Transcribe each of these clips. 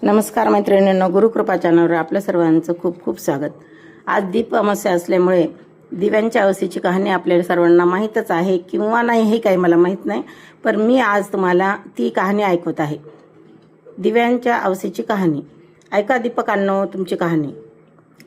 नमस्कार मैत्रिणींनो, गुरुकृपा चॅनलवर आपल्या सर्वांचं खूप खूप स्वागत। आज दीप अमावस्या असल्यामुळे दिव्यांच्या अवसेची कहाणी आपल्या सर्वांना माहीतच आहे किंवा नाही हे काही मला माहीत नाही, पण मी आज तुम्हाला ती कहाणी ऐकवत आहे। दिव्यांच्या अवसेची कहाणी ऐका दीपकांनो, तुमची कहाणी।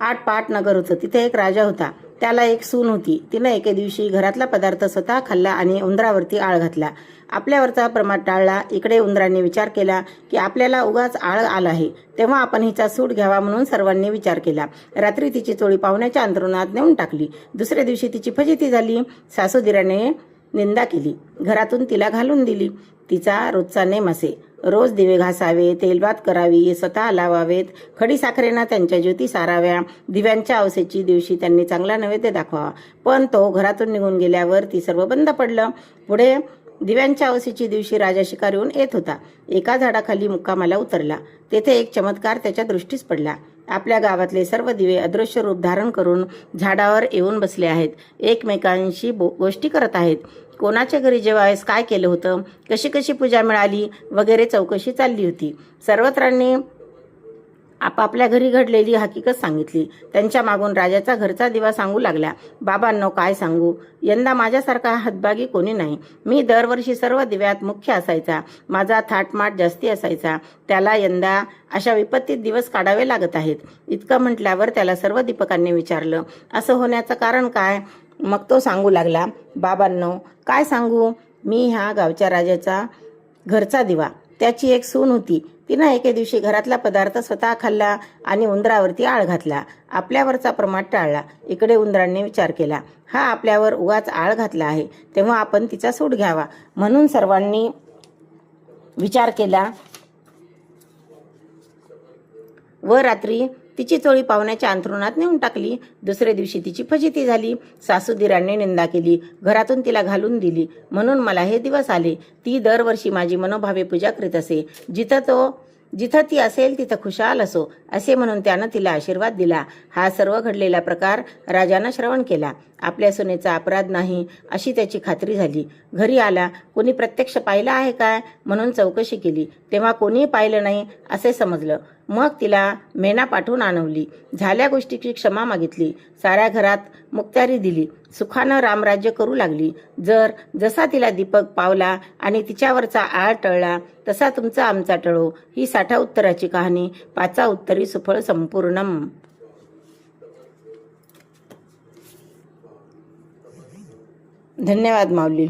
आटपाट नगर होतं। तिथे एक राजा होता। त्याला एक सून होती। तिने एके दिवशी घरातला पदार्थ स्वतः खाल्ला आणि उंदरावरती आळ घातला। आपल्यावरचा प्रमाद टाळला। इकडे उंदरांनी विचार केला की आपल्याला उगाच आळ आला आहे, तेव्हा आपण हिचा सूड घ्यावा म्हणून सर्वांनी विचार केला। रात्री तिची चोळी पाहुण्याच्या अंथरुणात नेऊन टाकली। दुसऱ्या दिवशी तिची फजिती झाली। सासूदिराने निंदा केली, घरातून तिला घालून दिली। तिचा रोजचा नेम असे, रोज दिवे घासावे, तेलभात करावी, स्वतः लावावेत, खडी साखरेनं त्यांच्या ज्योती साराव्या। दिव्यांच्या अवसेची दिवशी त्यांनी चांगला नैवेद्य दाखवावा। पण तो घरातून निघून गेल्यावर ती सर्व बंद पडलं। पुढे दिव्यांच्या अवसेची दिवशी राजा शिकारीहून येत होता। एका झाडाखाली मुक्कामाला उतरला। तेथे एक चमत्कार त्याच्या दृष्टीस पडला। आपल्या गावातले सर्व दिवे अदृश्य रूप धारण करून झाडावर येऊन बसले आहेत। एकमेकांशी गोष्टी करत आहेत। कोणाच्या घरी जेवायस काय केलं होतं, कशी कशी पूजा मिळाली वगैरे चौकशी चालली होती। सर्वत्रांनी आपापल्या घरी घडलेली हकीकत सांगितली। त्यांच्या मागून राजाचा घरचा दिवा सांगू लागला, बाबांनो काय सांगू, यंदा माझ्यासारखा हातभागी कोणी नाही। मी दरवर्षी सर्व दिव्यात मुख्य असायचा। माझा थाटमाट जास्ती असायचा। त्याला यंदा अशा विपत्तीत दिवस काढावे लागत आहेत। इतकं म्हटल्यावर त्याला सर्व दीपकांनी विचारलं, असं होण्याचं कारण काय? मग तो सांगू लागला, बाबांनो काय सांगू, मी ह्या गावच्या राजाचा घरचा दिवा। त्याची एक सून होती। तिनं एके दिवशी घरातला पदार्थ स्वतः खाल्ला आणि उंदरावरती आळ घातला। आपल्यावरचा प्रमाद टाळला। इकडे उंदरांनी विचार केला, हा आपल्यावर उगाच आळ घातला आहे, तेव्हा आपण तिचा सूड घ्यावा म्हणून सर्वांनी विचार केला व रात्री तिची चोळी पाहुण्याच्या अंथरुणात नेऊन टाकली। दुसऱ्या दिवशी तिची फजिती झाली। सासूदिरांनी निंदा केली, घरातून तिला घालून दिली, म्हणून मला हे दिवस आले। ती दरवर्षी माझी मनोभावे पूजा करीत असे। जिथं ती असेल तिथं खुशाल असो, असे म्हणून त्यानं तिला आशीर्वाद दिला। हा सर्व घडलेला प्रकार राजानं श्रवण केला। आपल्या सुनेचा अपराध नाही अशी त्याची खात्री झाली। घरी आला, कोणी प्रत्यक्ष पाहिलं आहे काय म्हणून चौकशी केली, तेव्हा कोणीही पाहिलं नाही असे समजलं। मग तिला मेना पाठवून आणवली। झाल्या गोष्टीची क्षमा मागितली। साऱ्या घरात मुक्त्यारी दिली। सुखानं रामराज्य करू लागली। जसा तिला दीपक पावला आणि तिच्यावरचा आळ टळला, तसा तुमचा आमचा टळो। ही 60 उत्तराची कहाणी, 5 उत्तरी सुफळ संपूर्णम। धन्यवाद माऊली।